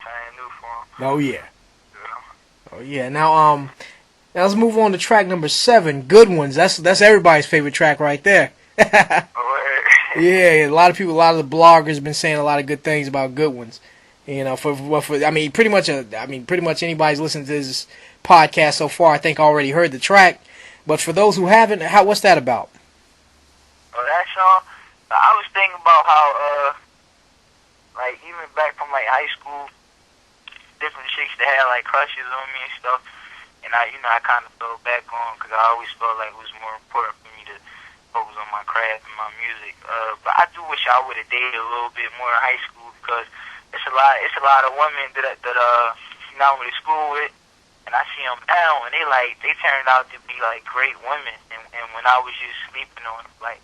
everything new for him. Oh yeah. You know? Oh yeah. Now let's move on to track number 7, Good Ones. That's everybody's favorite track right there. Yeah, a lot of people, a lot of the bloggers have been saying a lot of good things about Good Ones. You know, for I mean, pretty much anybody's listening to this podcast so far, I think already heard the track. But for those who haven't, what's that about? Oh, that song. I was thinking about how, like, even back from like high school, different chicks that had like crushes on me and stuff, and I kind of fell back on because I always felt like it was more important for me to focus on my craft and my music. But I do wish I would have dated a little bit more in high school because it's a lot of women that I went to school with, and I see them now, and they turned out to be like great women, and when I was just sleeping on them, like,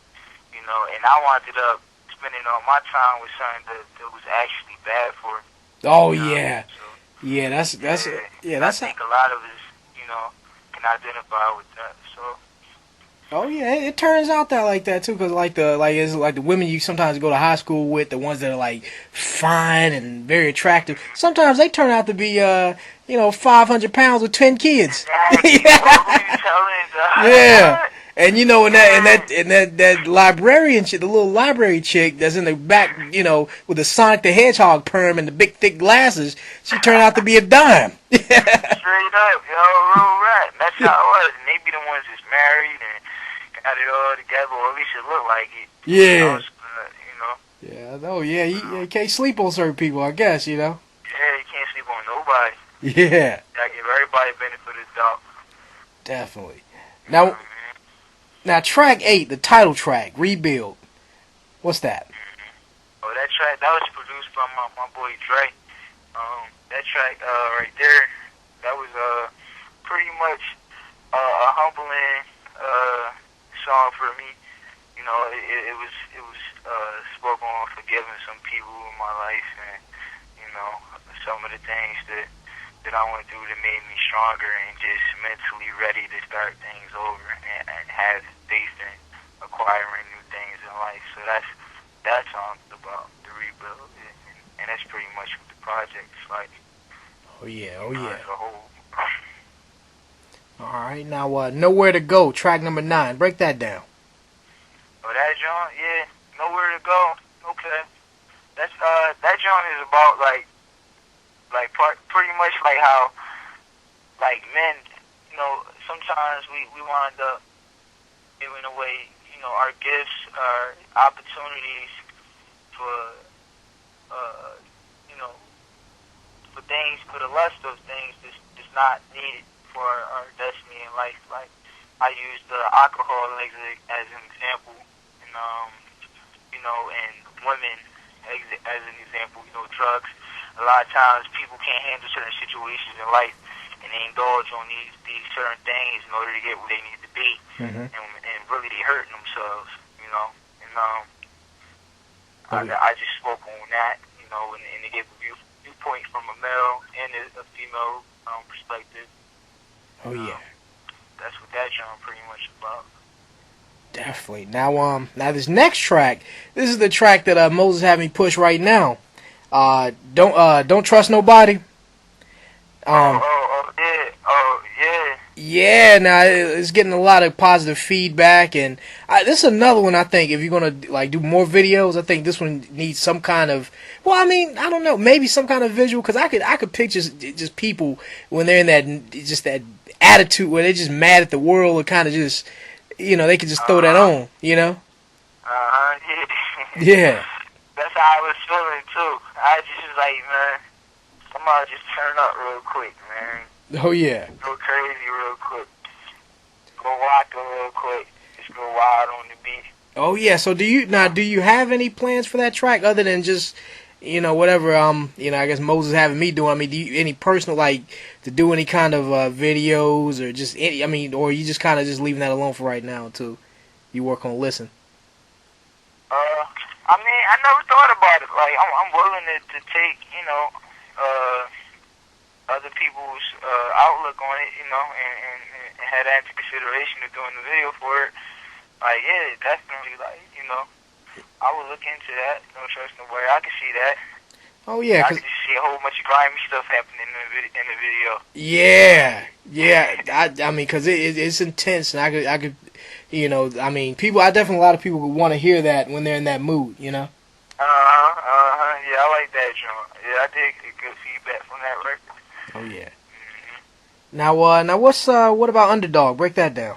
you know, and I wound up spending all my time with something that was actually bad for me. Oh You know? yeah, So, yeah. That's I think a lot of us, you know, can identify with that. So. Oh yeah, it turns out that like that too, cause it's like the women you sometimes go to high school with, the ones that are like fine and very attractive. Sometimes they turn out to be 500 pounds with 10 kids. Exactly. Yeah, and you know, that librarian chick, the little library chick that's in the back, you know, with the Sonic the Hedgehog perm and the big thick glasses, she turned out to be a dime. Straight up, yo, real rap. That's how it was. And they be the ones that's married and got it all together, or at least it looked like it. Yeah. You know. Yeah, no, yeah, you can't sleep on certain people, I guess, you know. Yeah, you can't sleep on nobody. Yeah. Gotta give everybody benefit of the doubt. Definitely. Now track 8, the title track, Rebuild. What's that? Mm-hmm. Oh, that track, that was produced by my boy Dre. That track right there, that was pretty much a humbling song for me. You know, it was spoken on forgiving some people in my life, and you know, some of the things that I went through that made me stronger and just mentally ready to start things over and have faith in acquiring new things in life. So that song's about the rebuild, and that's pretty much what the project's like. Oh yeah. As a whole. All right, now Nowhere to Go, track number 9. Break that down. Oh, that joint, yeah, Nowhere to Go. Okay, that joint is about pretty much like how like men, you know, sometimes we wind up giving away, you know, our gifts, our opportunities for you know, for things, for the lust of things that's not needed for our destiny in life. Like, I use the alcohol as an example, and you know, and women as an example. You know, drugs. A lot of times people can't handle certain situations in life, and they indulge on these certain things in order to get where they need to be, and really they hurting themselves. You know, and I just spoke on that. You know, and to give a viewpoint from a male and a female perspective. Oh yeah. That's what that genre pretty much about. Definitely. Now this next track, this is the track that Moses had me push right now. Don't Trust Nobody. Yeah. Yeah, now it's getting a lot of positive feedback, and this is another one. I think if you're gonna like do more videos, I think this one needs some kind of. Well, I mean, I don't know, maybe some kind of visual, because I could picture just people when they're in that attitude where they're just mad at the world, or kind of just, you know, they could just throw that on, you know. Yeah. Yeah. That's how I was feeling too. I just was like, man, somebody just turn up real quick, man. Oh yeah. Go crazy real quick. Go rock real quick. Just go wild on the beat. Oh yeah. So do you have any plans for that track other than just, you know, whatever you know, I guess Moses having me doing? I mean, do you any personal, like, to do any kind of videos, or just any? I mean, or you just kind of just leaving that alone for right now until you work on Listen? I mean, I never thought about it. Like, I'm willing to take, you know, other people's outlook on it, you know, and have that into consideration of doing the video for it. Like, yeah, definitely, like, you know, I would look into that. No trust nobody. I can see that. Oh yeah, I could just see a whole bunch of grimy stuff happening in the video. Yeah. I mean, cause it's intense, and I could, I mean, a lot of people would want to hear that when they're in that mood, Yeah, I like that joint. Yeah, I did get good feedback from that record. Oh yeah. Now what about Underdog? Break that down.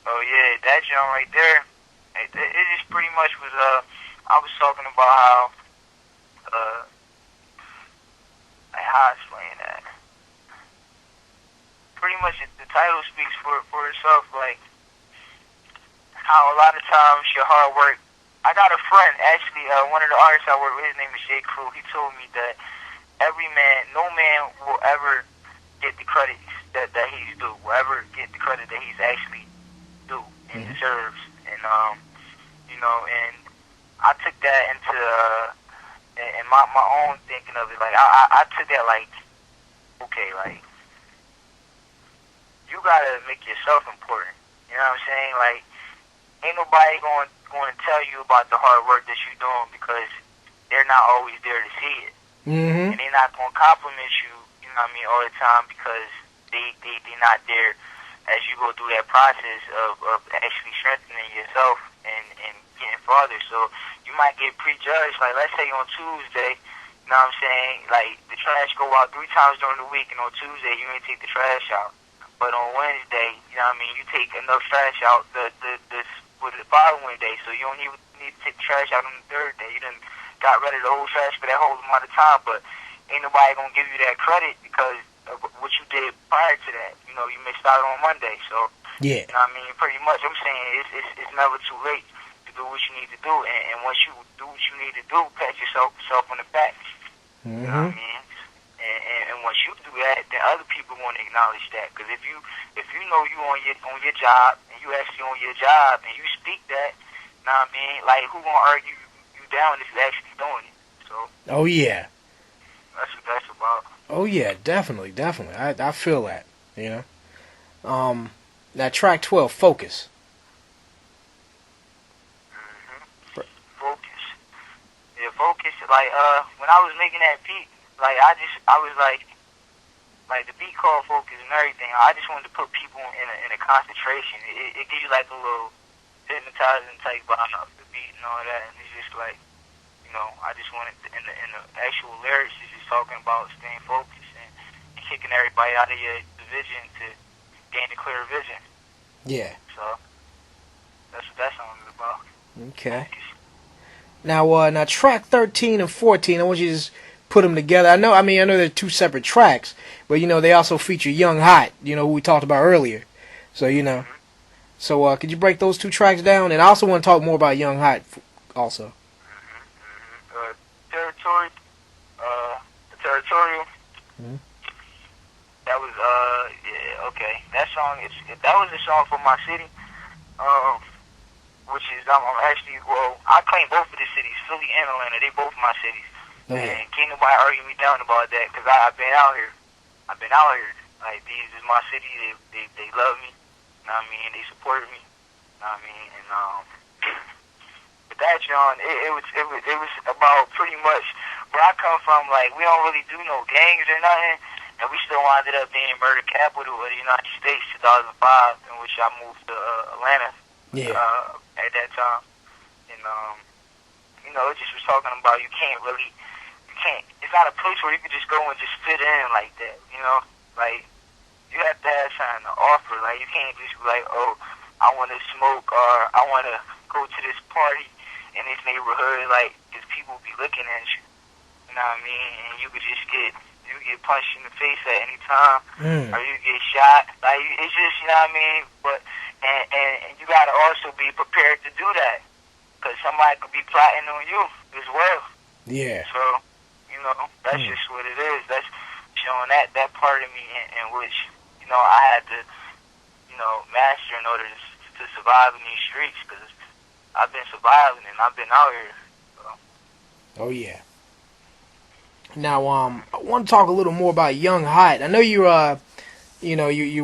Oh yeah, that joint right there. It just pretty much was. I was talking about how. Like how I explain that. Pretty much the title speaks for itself. Like how a lot of times your hard work. I got a friend actually. One of the artists I work with. His name is J. Crew. He told me that no man will ever get the credit that he's due. Will ever get the credit that he's actually due and deserves. And and I took that into and my own thinking of it. Like I took that like, okay, like you gotta make yourself important. You know what I'm saying? Like ain't nobody going to tell you about the hard work that you're doing because they're not always there to see it. Mm-hmm. And they're not going to compliment you, you know what I mean, all the time because they're not there as you go through that process of actually strengthening yourself and getting farther. So you might get prejudged. Like, let's say on Tuesday, you know what I'm saying, like, the trash go out 3 times during the week, and on Tuesday you ain't take the trash out. But on Wednesday, you know what I mean, you take enough trash out for the following day, so you don't even need to take the trash out on the 3rd day. You done got rid of the whole trash for that whole amount of time, but ain't nobody gonna give you that credit because of what you did prior to that. You know, you missed out on Monday, so yeah. You know what I mean, pretty much. I'm saying it's never too late to do what you need to do, and once you do what you need to do, pat yourself on the back. Mm-hmm. You know what I mean? And once you do that, then other people want to acknowledge that. Because if you know you on your job and you actually on your job and you speak that, you know what I mean? Like who gonna argue you down if you actually doing it? So. Oh yeah. That's what that's about. Oh yeah, definitely. I feel that. Now track 12, Focus. Focus. Yeah, Focus. Like when I was making that beat. Like I was like the beat called Focus and everything. I just wanted to put people in a concentration. It gives you like a little hypnotizing type vibe of the beat and all that. And it's just like, I just wanted in the actual lyrics, it's just talking about staying focused and kicking everybody out of your vision to gain a clear vision. Yeah. So that's what that song is about. Okay. Focus. Now track 13 and 14. I want you to just put them together. I know they're 2 separate tracks, but they also feature Young Hot, who we talked about earlier. So Mm-hmm. So could you break those 2 tracks down? And I also want to talk more about Young Hot, also. Territorial. Mm-hmm. That was yeah, okay. That was a song for my city, which is I'm actually I claim both of the cities, Philly and Atlanta. They both my cities. Okay. And can't nobody argue me down about that because I've been out here. Like, these is my city. They love me. You know what I mean? They supported me. You know what I mean? And but that, John, it was about pretty much where I come from. Like, we don't really do no gangs or nothing, and we still ended up being murder capital of the United States, 2005, in which I moved to Atlanta. Yeah. At that time, and it just was talking about you can't. It's not a place where you can just go and just fit in like that. Like you have to have something to offer. Like you can't just be like, oh, I want to smoke or I want to go to this party in this neighborhood, like, because people be looking at you. You know what I mean? And you could just get punched in the face at any time, or you get shot. Like it's just, you know what I mean? But and you gotta also be prepared to do that, because somebody could be plotting on you as well. Yeah. So, that's just what it is. That's showing that part of me in which, I had to, master in order to survive in these streets, because I've been surviving and I've been out here. So. Oh yeah. Now, I want to talk a little more about Young Hot. I know you're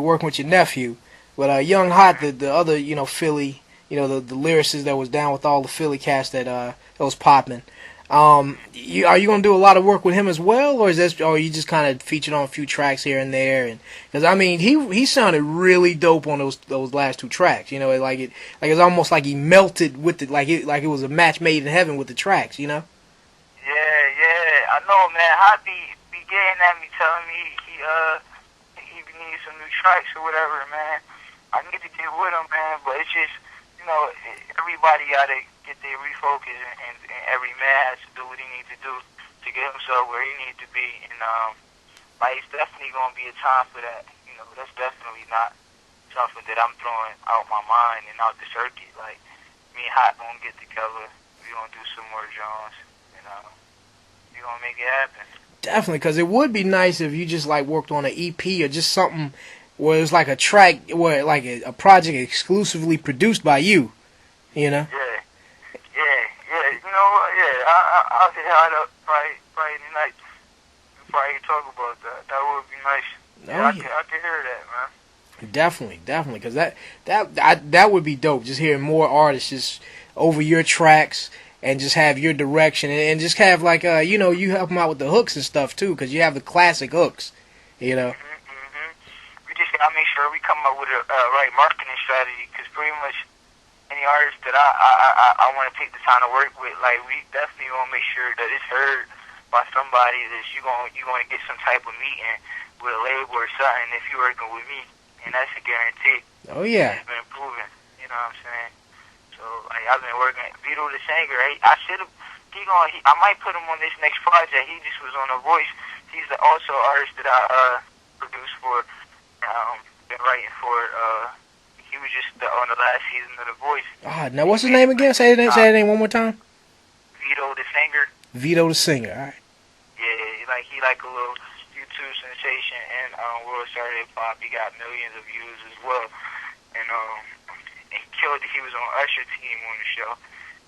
working with your nephew, but Young Hot, the other, Philly, the lyricist that was down with all the Philly cast that was popping. Are you gonna do a lot of work with him as well, or is this, or you just kind of featured on a few tracks here and there? And because I mean, he sounded really dope on those last 2 tracks. You know, like it's almost like he melted with it, like it was a match made in heaven with the tracks. You know? Yeah, I know, man. Hot be getting at me, telling me he needs some new tracks or whatever, man. I need to get with him, man, but it's just, you know, everybody gotta get their refocus, and every man has to do what he needs to do to get himself where he needs to be, and like, it's definitely gonna be a time for that. You know, that's definitely not something that I'm throwing out my mind and out the circuit. Like, me and Hot gonna get together, we gonna do some more Jones, and we gonna make it happen. Definitely, because it would be nice if you just like worked on an EP or just something where it's like a track, where like a project exclusively produced by you. You know? Yeah. You know what? Yeah, I'll hit Hot up Friday night. Probably talk about that. That would be nice. Yeah, I can hear that, man. Definitely, because that would be dope. Just hearing more artists just over your tracks and just have your direction and just have like you know, you help them out with the hooks and stuff too, because you have the classic hooks, you know. We just gotta make sure we come up with a right marketing strategy, because pretty much any artist that I want to take the time to work with, like, we definitely want to make sure that it's heard by somebody, that you gonna get some type of meeting with a label or something if you're working with me, and that's a guarantee. Oh yeah. It's been proven. You know what I'm saying? So, like, I've been working. Vedo the singer, I should have. I might put him on this next project. He just was on The Voice. He's also an artist that I produced for. Been writing for. He was just on the last season of The Voice. Now what's his name again? Say his name one more time. Vedo the singer. Vedo the singer. All right. Yeah, he like a little YouTube sensation, and World Star Hip Hop. He got millions of views as well, and he killed it. He was on Usher team on the show.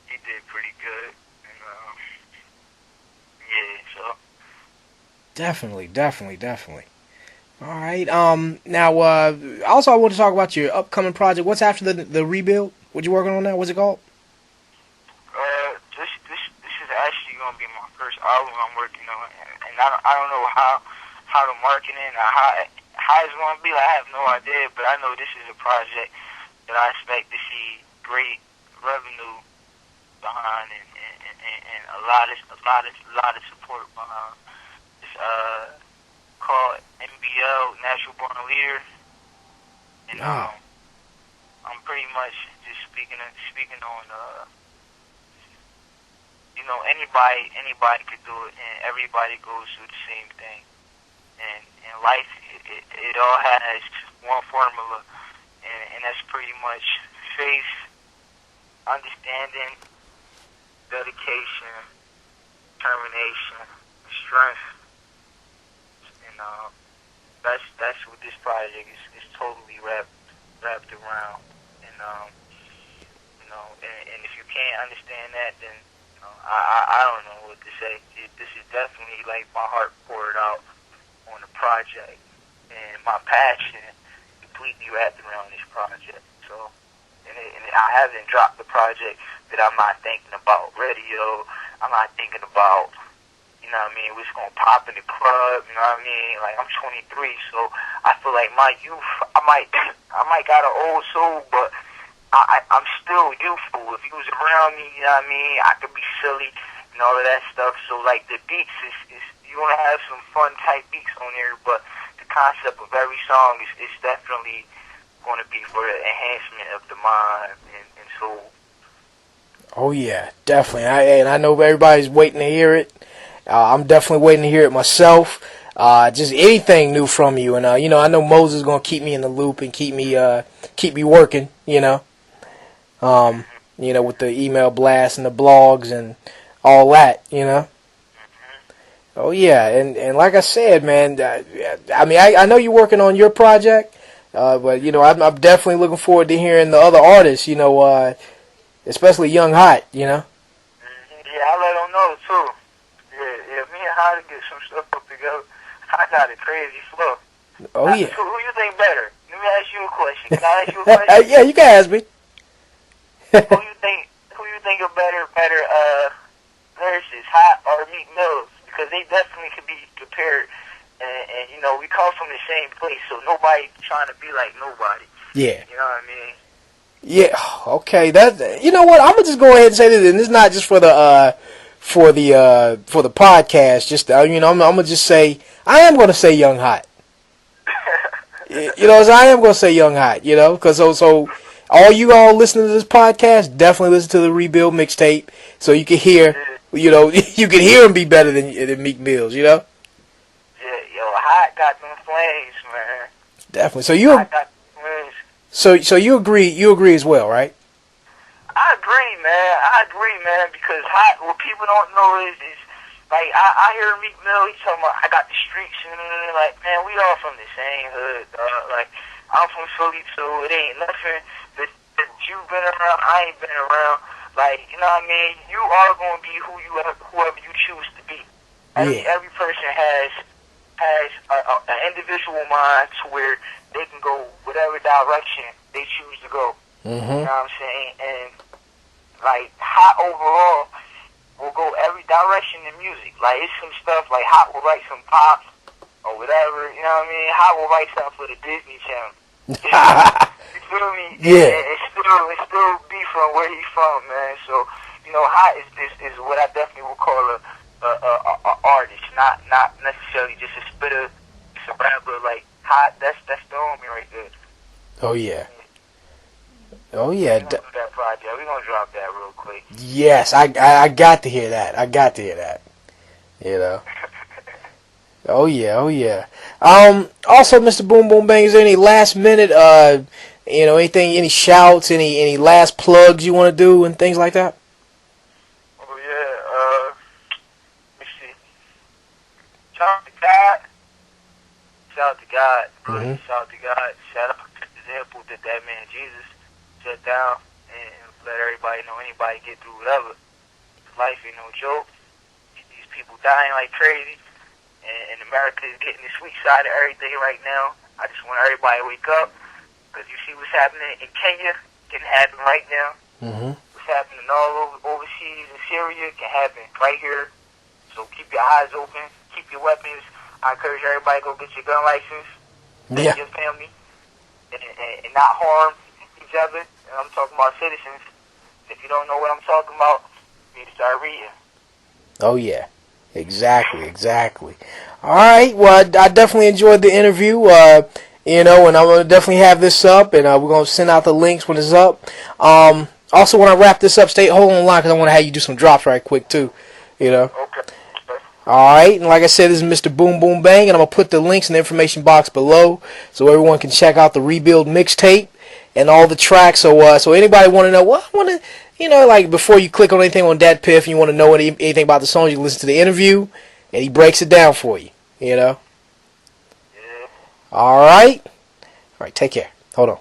He did pretty good, and yeah, so. Definitely. All right. Now, also I want to talk about your upcoming project. What's after the rebuild? What you working on now? What's it called? This is actually gonna be my first album I'm working on, and I don't know how the marketing or how it's gonna be. I have no idea, but I know this is a project that I expect to see great revenue behind, and a lot of support behind. It's called NBL, Natural Born Leader, and I'm pretty much just speaking on you know, anybody could do it, and everybody goes through the same thing, and in life it all has one formula, and that's pretty much faith, understanding, dedication, determination, strength, and that's what this project is totally wrapped around, and you know, and if you can't understand that, then you know, I don't know what to say. This is definitely like my heart poured out on the project, and my passion completely wrapped around this project. So, and I haven't dropped the project that I'm not thinking about radio. I'm not thinking about, you know what I mean, what's going to pop in the club, you know what I mean? Like, I'm 23, so I feel like my youth, I might got an old soul, but I'm still youthful. If you was around me, you know what I mean, I could be silly and all of that stuff. So, like, the beats is you're going to have some fun type beats on there, but the concept of every song is definitely going to be for the enhancement of the mind and soul. Oh yeah, definitely. I know everybody's waiting to hear it. I'm definitely waiting to hear it myself. Just anything new from you, and you know, I know Moses is gonna keep me in the loop and keep me working. You know, with the email blasts and the blogs and all that. You know. Oh yeah, and like I said, man, I mean, I know you're working on your project, but you know, I'm definitely looking forward to hearing the other artists. You know, especially Young Hot. You know. Yeah, I'll let them know too. Yeah, me and Hot to get some stuff up together. I got a crazy flow. Oh yeah. Who you think better? Let me ask you a question. Can I ask you a question? Yeah, you can ask me. Who you think a better lyricists, Hot or Meek Mills, because they definitely could be compared. And you know, we come from the same place, so nobody trying to be like nobody. Yeah. You know what I mean? Yeah. Okay. That. You know what? I'm gonna just go ahead and say this, and it's not just for the podcast. Just you know, I'm gonna just say I am gonna say Young Hot. You know, I am gonna say Young Hot. You know, because so all you all listening to this podcast, definitely listen to the Rebuild mixtape, so you can hear. You know, you can hear him be better than Meek Mills. You know. Yeah, yo, Hot got them flames, man. Definitely. Hot got them flames. So you agree as well, right? I agree, man, because Hot, what people don't know is like, I hear Meek Mill, he talking about, I got the streets, and like, man, we all from the same hood, like, I'm from Philly, so it ain't nothing that you've been around, I ain't been around, like, you know what I mean, you are going to be whoever you choose to be. Every person has an individual mind to where they can go whatever direction they choose to go. Mm-hmm. You know what I'm saying? And like Hot overall will go every direction in music. Like it's some stuff like Hot will write some pop or whatever. You know what I mean? Hot will write something for the Disney Channel. You feel me? Yeah. And it's still be from where he's from, man. So you know, Hot is what I definitely would call a artist, not necessarily just a spitter, just a rapper. Like Hot, that's the homie right there. Oh yeah. Oh yeah. We're gonna do that project. We're gonna drop that real quick. Yes, I got to hear that. I got to hear that. You know. Oh yeah. Oh yeah. Also, Mr. Boom Boom Bang, is there any last minute you know, anything, any shouts, any last plugs you want to do and things like that? Oh yeah. Let me see. Shout out to God. Shout out to God. Mm-hmm. Shout out to God. Shout out to the example that man Jesus shut down and let everybody know anybody get through whatever. Life ain't no joke. These people dying like crazy. And America is getting the sweet side of everything right now. I just want everybody to wake up. Because you see what's happening in Kenya can happen right now. Mm-hmm. What's happening all overseas in Syria can happen right here. So keep your eyes open. Keep your weapons. I encourage everybody to go get your gun license. Yeah. Your family. And not harm each other. And I'm talking about citizens. If you don't know what I'm talking about, you need to start reading. Oh yeah. Exactly. All right. Well, I definitely enjoyed the interview. You know, and I'm gonna definitely have this up, and we're gonna send out the links when it's up. Also, when I wrap this up, hold on the line because I want to have you do some drops right quick too. You know. Okay. All right, and like I said, this is Mr. Boom Boom Bang, and I'm gonna put the links in the information box below so everyone can check out the Rebuild mixtape and all the tracks. So anybody want to know what I want to, you know, like before you click on anything on Dat Piff, you want to know anything about the songs, you can listen to the interview, and he breaks it down for you. You know. Yeah. All right. Take care. Hold on.